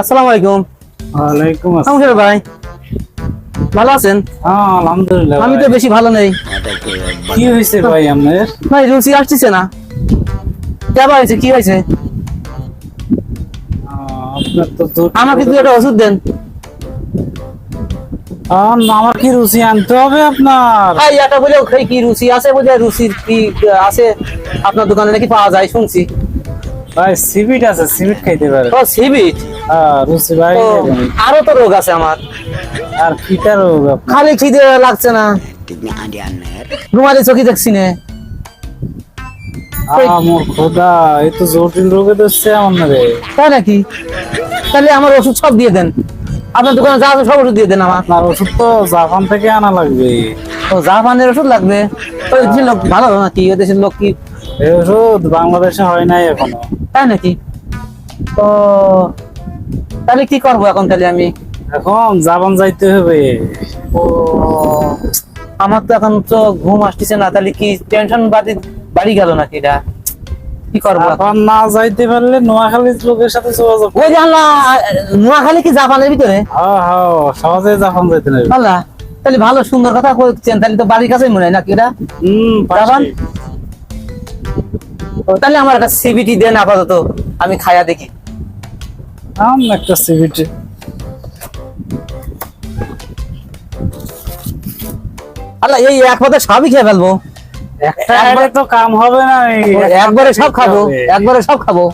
আসসালামু আলাইকুম। ওয়ালাইকুম নমস্কার ভাই, ভালো আছেন? হ্যাঁ আলহামদুলিল্লাহ। আমি তো বেশি ভালো নেই কি হয়েছে ভাই আপনার? ভাই, রুচি আসতেছে না। কেবা হয়েছে, কি হয়েছে? আপনার তো আমাকে তুই একটা ওষুধ দেন। আমার কি রুচি আনতে হবে আপনার? ভাই এটা বলে কি রুচি আছে, বুঝে রুচির কি আছে আপনার দোকানে নাকি পাওয়া যায় শুনছি। ভাই সিবিট আছে, সিবিট খাইতে পারে। ও সিবিট। রুচি ভাই আরো তো রোগ আছে আমার। আর কিটা রোগ আপনার? খালি খিদে লাগছে না, রুমালি চোখি দেখছি না। আমার খোদা, এই তো জটিল রোগে ধরছে আমার রে। তাই নাকি? তাহলে আমার ওষুধ সব দিয়ে দেন, আপনার দোকানে যা আছে সব ওষুধ দিয়ে দেন আমার। আপনার ওষুধ তো জাপান থেকে আনা লাগবে। ও জাপানের ওষুধ লাগবে? ওই দেশের লোক ভালো নাকি? ওই দেশের লোক কি? এই ওষুধ বাংলাদেশে হয় নাই এখনো। তাই নাকি? তো তাহলে কি করবো এখন? তাহলে আমি এখন জাপান যাইতে হবে। ও আমার তো এখন তো ঘুম আসতেছে না, তাহলে কি টেনশন বাড়ি গেল নাকি? এটা কি করবো এখন? জাপান না যাইতে পারলে নোয়াখালীর লোকের সাথে যোগাযোগ। ওই জানলা নোয়াখালী কি জাপানের ভিতরে? হ্যাঁ হ্যাঁ, সহজে জাপান যাইতে নেবে। আল্লাহ, তাহলে ভালো সুন্দর কথা বলছেন। তাহলে তো বাড়ির কাছেই মনে হয় নাকি এটা জাপান? ও, তাহলে আমার একটা সিবিটি দেন আপাতত, আমি খায়া দেখি। একটা সিবিটি। আল্লাহ, এই এক পথে সবই খেয়ে ফেলবো। একটা তো কাম হবে না। একবারে সব খাবো, একবারে সব খাবো।